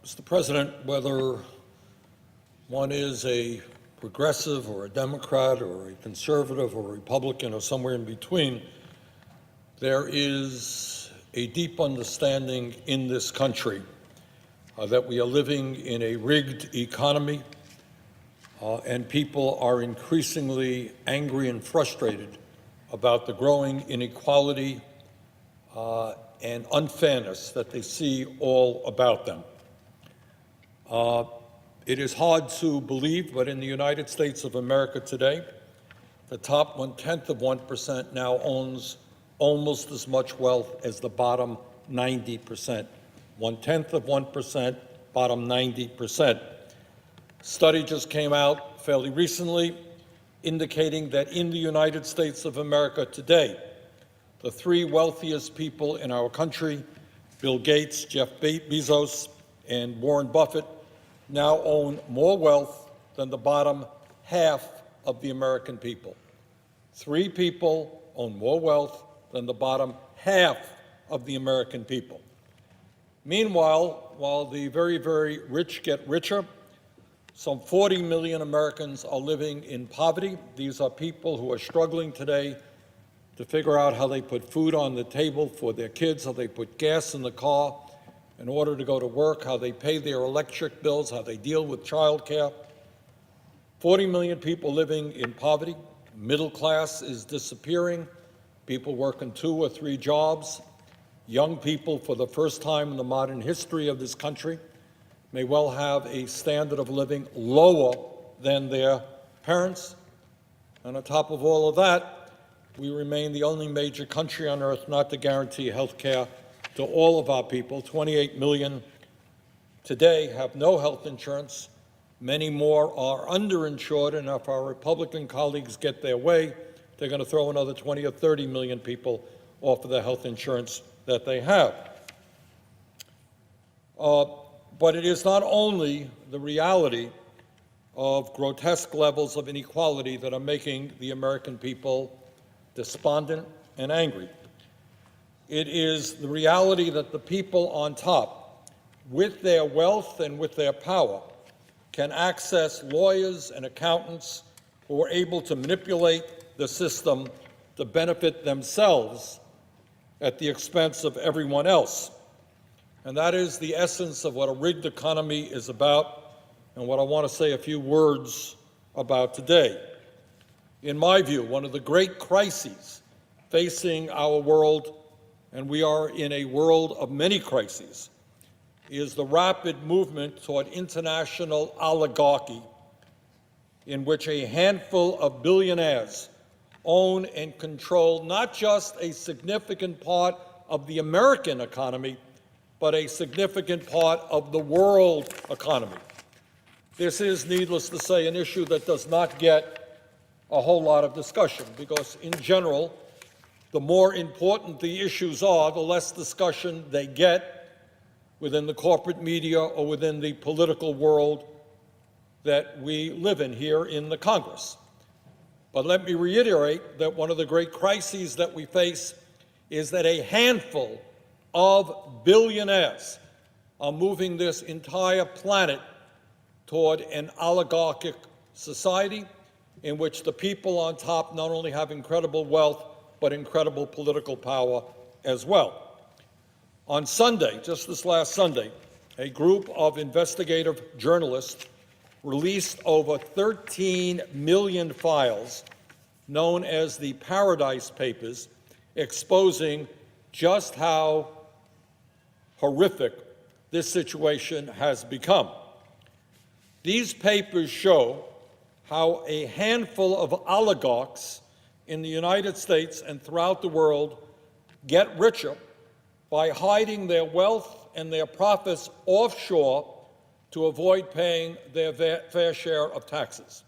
Mr. President, whether one is a progressive or a Democrat or a conservative or a Republican or somewhere in between, there is a deep understanding in this country that we are living in a rigged economy, and people are increasingly angry and frustrated about the growing inequality and unfairness that they see all about them. It is hard to believe, but in the United States of America today, the top 1/10 of 1% now owns almost as much wealth as the bottom 90%. 1/10 of 1%, bottom 90%. Study just came out fairly recently indicating that in the United States of America today, the three wealthiest people in our country, Bill Gates, Jeff Bezos, and Warren Buffett, now own more wealth than the bottom half of the American people. Three people own more wealth than the bottom half of the American people. Meanwhile, while the very, very rich get richer, some 40 million Americans are living in poverty. These are people who are struggling today to figure out how they put food on the table for their kids, how they put gas in the car in order to go to work, how they pay their electric bills, how they deal with child care. 40 million people living in poverty. Middle class is disappearing. People working 2 or 3 jobs. Young people, for the first time in the modern history of this country, may well have a standard of living lower than their parents. And on top of all of that, we remain the only major country on earth not to guarantee health care to all of our people. 28 million today have no health insurance. Many more are underinsured, and if our Republican colleagues get their way, they're going to throw another 20 or 30 million people off of the health insurance that they have. But it is not only the reality of grotesque levels of inequality that are making the American people despondent and angry. It is the reality that the people on top, with their wealth and with their power, can access lawyers and accountants who are able to manipulate the system to benefit themselves at the expense of everyone else. And that is the essence of what a rigged economy is about, and what I want to say a few words about today. In my view, one of the great crises facing our world, and we are in a world of many crises, is the rapid movement toward international oligarchy, in which a handful of billionaires own and control not just a significant part of the American economy, but a significant part of the world economy. This is, needless to say, an issue that does not get a whole lot of discussion, because in general, the more important the issues are, the less discussion they get within the corporate media or within the political world that we live in here in the Congress. But let me reiterate that one of the great crises that we face is that a handful of billionaires are moving this entire planet toward an oligarchic society in which the people on top not only have incredible wealth, but incredible political power as well. On Sunday, just this last Sunday, a group of investigative journalists released over 13 million files known as the Paradise Papers, exposing just how horrific this situation has become. These papers show how a handful of oligarchs in the United States and throughout the world get richer by hiding their wealth and their profits offshore to avoid paying their fair share of taxes.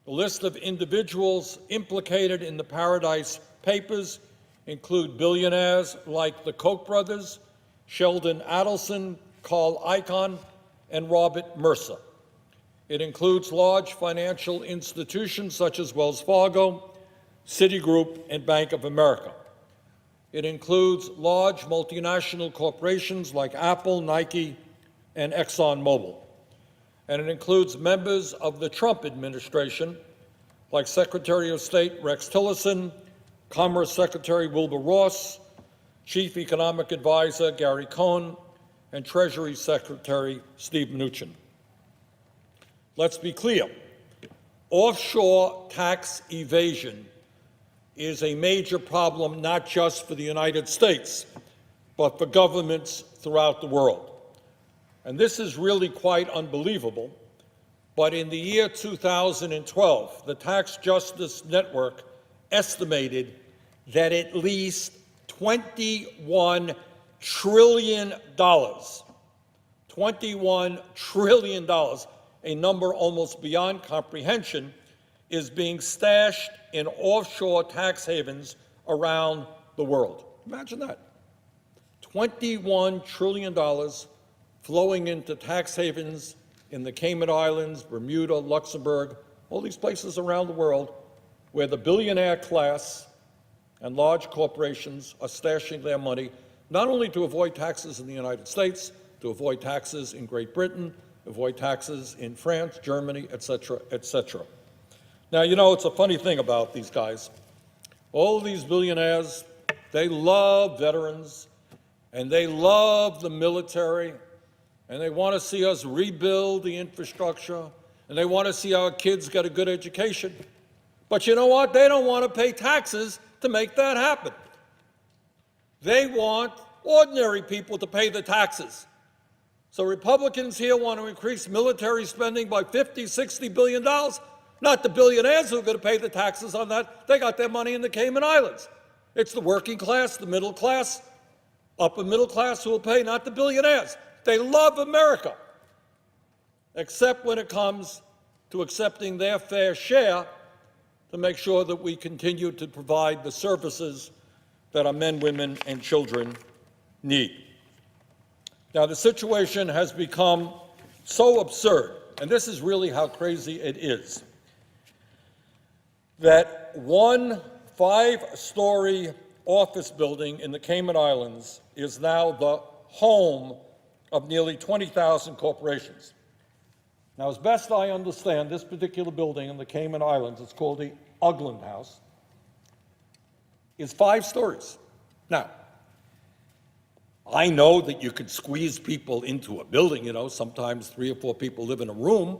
The list of individuals implicated in the Paradise Papers include billionaires like the Koch brothers, Sheldon Adelson, Carl Icahn, and Robert Mercer. It includes large financial institutions such as Wells Fargo, Citigroup, and Bank of America. It includes large multinational corporations like Apple, Nike, and ExxonMobil. And it includes members of the Trump administration, like Secretary of State Rex Tillerson, Commerce Secretary Wilbur Ross, Chief Economic Advisor Gary Cohn, and Treasury Secretary Steve Mnuchin. Let's be clear. Offshore tax evasion is a major problem not just for the United States, but for governments throughout the world. And this is really quite unbelievable, but in the year 2012, the Tax Justice Network estimated that at least $21 trillion, $21 trillion, a number almost beyond comprehension, is being stashed in offshore tax havens around the world. Imagine that. $21 trillion flowing into tax havens in the Cayman Islands, Bermuda, Luxembourg, all these places around the world where the billionaire class and large corporations are stashing their money, not only to avoid taxes in the United States, to avoid taxes in Great Britain, avoid taxes in France, Germany, et cetera, et cetera. Now, you know, it's a funny thing about these guys. All these billionaires, they love veterans, and they love the military, and they want to see us rebuild the infrastructure, and they want to see our kids get a good education. But you know what? They don't want to pay taxes to make that happen. They want ordinary people to pay the taxes. So Republicans here want to increase military spending by $50, $60 billion. Not the billionaires who are going to pay the taxes on that. They got their money in the Cayman Islands. It's the working class, the middle class, upper middle class who will pay, not the billionaires. They love America, except when it comes to accepting their fair share to make sure that we continue to provide the services that our men, women, and children need. Now, the situation has become so absurd, and this is really how crazy it is, that one 5-story office building in the Cayman Islands is now the home of nearly 20,000 corporations. Now, as best I understand, this particular building in the Cayman Islands, it's called the Ugland House, is 5 stories. Now, I know that you could squeeze people into a building, you know, sometimes 3 or 4 people live in a room,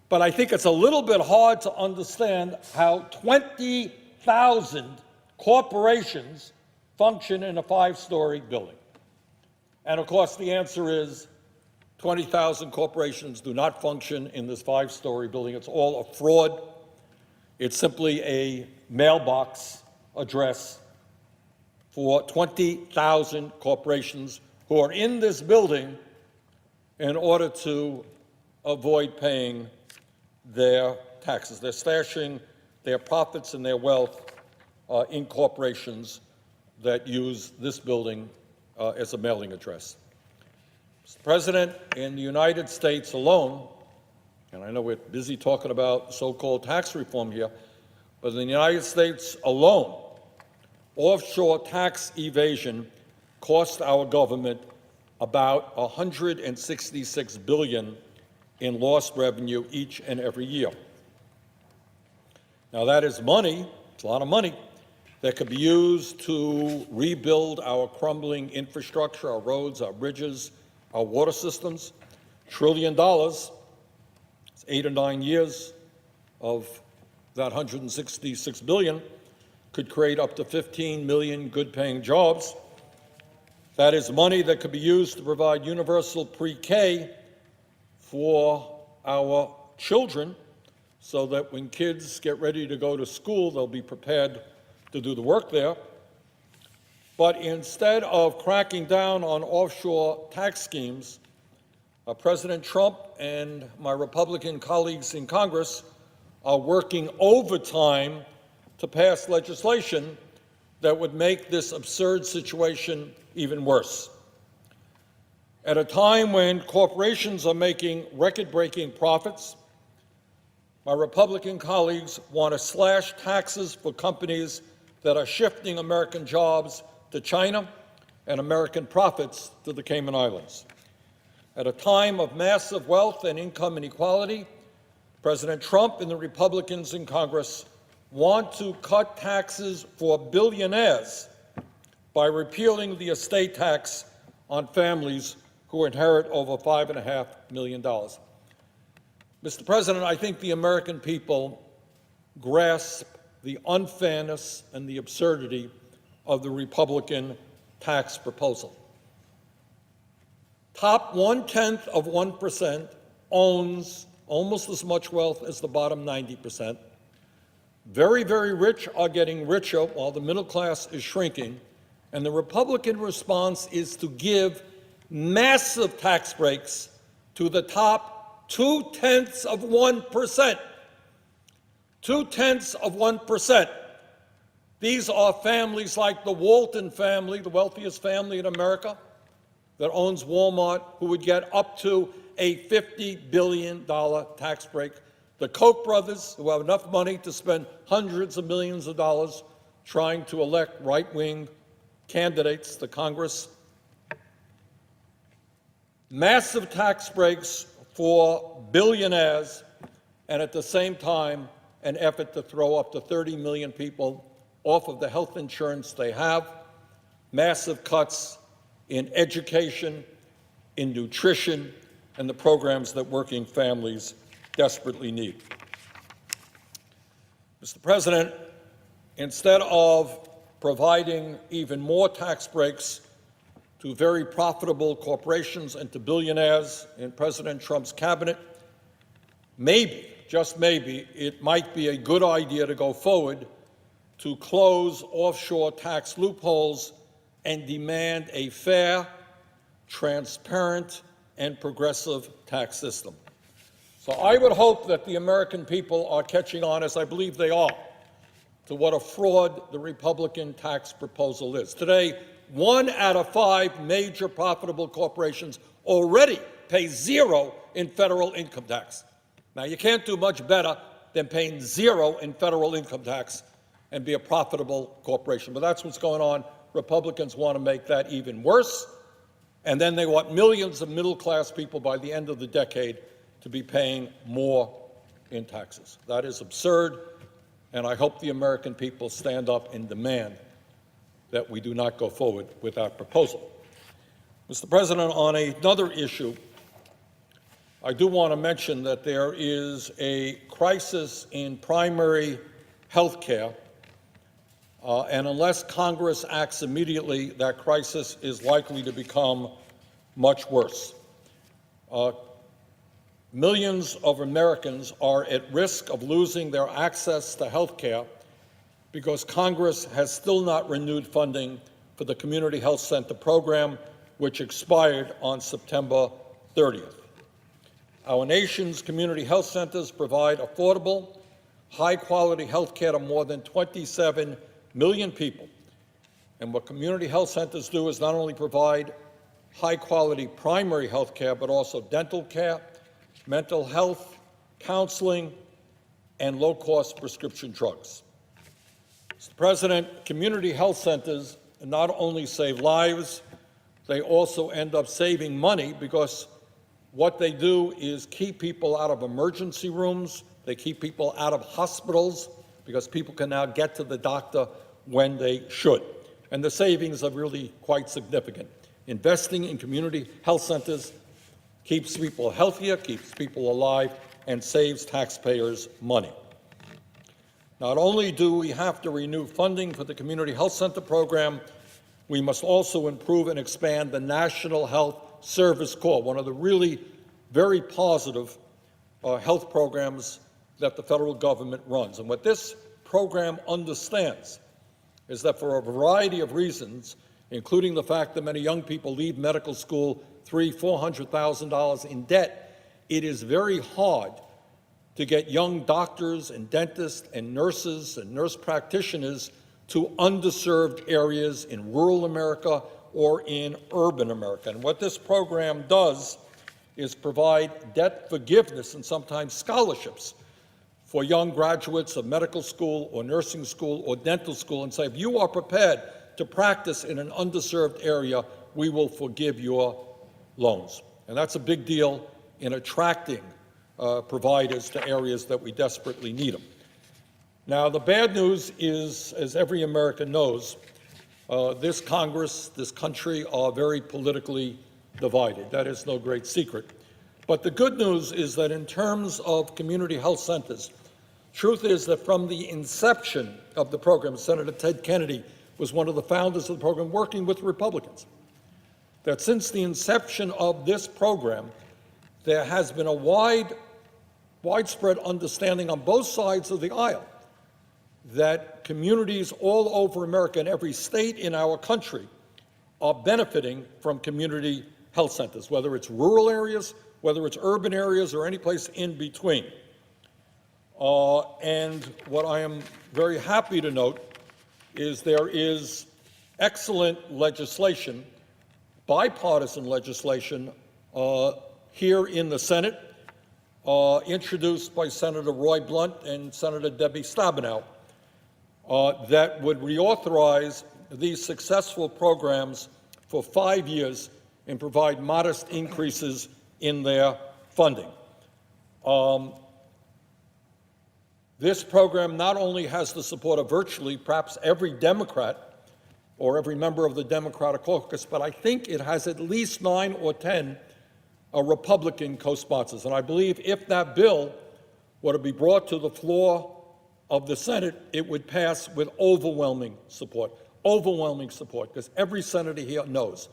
but I think it's a little bit hard to understand how 20,000 corporations function in a 5-story building. And of course, the answer is 20,000 corporations do not function in this 5-story building. It's all a fraud. It's simply a mailbox address for 20,000 corporations who are in this building in order to avoid paying their taxes. They're stashing their profits and their wealth in corporations that use this building as a mailing address. Mr. President, in the United States alone, and I know we're busy talking about so-called tax reform here, but in the United States alone, offshore tax evasion cost our government about $166 billion in lost revenue each and every year. Now, that is money, it's a lot of money, that could be used to rebuild our crumbling infrastructure, our roads, our bridges, our water systems. $1 trillion, it's 8 or 9 years of that $166 billion, could create up to 15 million good-paying jobs. That is money that could be used to provide universal pre-K for our children so that when kids get ready to go to school, they'll be prepared to do the work there. But instead of cracking down on offshore tax schemes, President Trump and my Republican colleagues in Congress are working overtime to pass legislation that would make this absurd situation even worse. At a time when corporations are making record-breaking profits, my Republican colleagues want to slash taxes for companies that are shifting American jobs to China and American profits to the Cayman Islands. At a time of massive wealth and income inequality, President Trump and the Republicans in Congress want to cut taxes for billionaires by repealing the estate tax on families who inherit over $5.5 million. Mr. President, I think the American people grasp the unfairness and the absurdity of the Republican tax proposal. Top 1/10 of 1% owns almost as much wealth as the bottom 90%. Very, very rich are getting richer while the middle class is shrinking. And the Republican response is to give massive tax breaks to the top 2/10 of 1%. 2/10 of 1%. These are families like the Walton family, the wealthiest family in America, that owns Walmart, who would get up to a $50 billion tax break. The Koch brothers, who have enough money to spend hundreds of millions of dollars trying to elect right-wing candidates to Congress. Massive tax breaks for billionaires, and at the same time, an effort to throw up to 30 million people off of the health insurance they have. Massive cuts in education, in nutrition, and the programs that working families desperately need. Mr. President, instead of providing even more tax breaks to very profitable corporations and to billionaires in President Trump's cabinet, maybe, just maybe, it might be a good idea to go forward to close offshore tax loopholes and demand a fair, transparent, and progressive tax system. So I would hope that the American people are catching on, as I believe they are, to what a fraud the Republican tax proposal is. Today, 1 out of 5 major profitable corporations already pay 0 in federal income tax. Now, you can't do much better than paying 0 in federal income tax and be a profitable corporation. But that's what's going on. Republicans want to make that even worse. And then they want millions of middle-class people by the end of the decade to be paying more in taxes. That is absurd, and I hope the American people stand up and demand that we do not go forward with that proposal. Mr. President, on another issue, I do want to mention that there is a crisis in primary health care, and unless Congress acts immediately, that crisis is likely to become much worse. Millions of Americans are at risk of losing their access to health care because Congress has still not renewed funding for the Community Health Center program, which expired on September 30th. Our nation's community health centers provide affordable, high-quality health care to more than 27 million people. And what community health centers do is not only provide high-quality primary health care, but also dental care, mental health, counseling, and low-cost prescription drugs. Mr. President, community health centers not only save lives, they also end up saving money because what they do is keep people out of emergency rooms, they keep people out of hospitals because people can now get to the doctor when they should. And the savings are really quite significant. Investing in community health centers keeps people healthier, keeps people alive, and saves taxpayers money. Not only do we have to renew funding for the Community Health Center program, we must also improve and expand the National Health Service Corps, one of the really very positive health programs that the federal government runs. And what this program understands is that for a variety of reasons, including the fact that many young people leave medical school $300,000–400,000 in debt, it is very hard to get young doctors and dentists and nurses and nurse practitioners to underserved areas in rural America or in urban America. And what this program does is provide debt forgiveness and sometimes scholarships for young graduates of medical school or nursing school or dental school and say, if you are prepared to practice in an underserved area, we will forgive your loans. And that's a big deal in attracting providers to areas that we desperately need them. Now, the bad news is, as every American knows, this Congress, this country are very politically divided. That is no great secret. But the good news is that in terms of community health centers, truth is that from the inception of the program, Senator Ted Kennedy was one of the founders of the program, working with Republicans, that since the inception of this program, there has been a widespread understanding on both sides of the aisle that communities all over America, in every state in our country, are benefiting from community health centers, whether it's rural areas, whether it's urban areas, or any place in between. And what I am very happy to note is there is excellent legislation, bipartisan legislation, here in the Senate, introduced by Senator Roy Blunt and Senator Debbie Stabenow, that would reauthorize these successful programs for 5 years and provide modest increases in their funding. This program not only has the support of virtually perhaps every Democrat or every member of the Democratic caucus, but I think it has at least 9 or 10 Republican co-sponsors. And I believe if that bill were to be brought to the floor of the Senate, it would pass with overwhelming support, because every senator here knows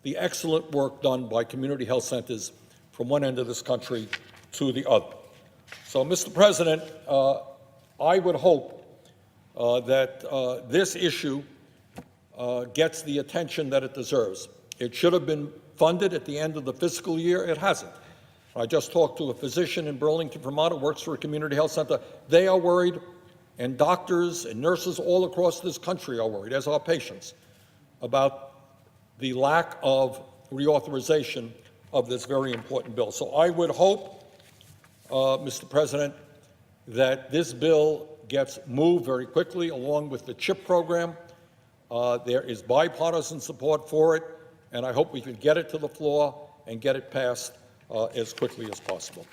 the excellent work done by community health centers from one end of this country to the other. So, Mr. President, I would hope that this issue gets the attention that it deserves. It should have been funded at the end of the fiscal year. It hasn't. I just talked to a physician in Burlington, Vermont, who works for a community health center. They are worried, and doctors and nurses all across this country are worried, as are patients, about the lack of reauthorization of this very important bill. So I would hope, Mr. President, that this bill gets moved very quickly along with the CHIP program. There is bipartisan support for it, and I hope we can get it to the floor and get it passed as quickly as possible.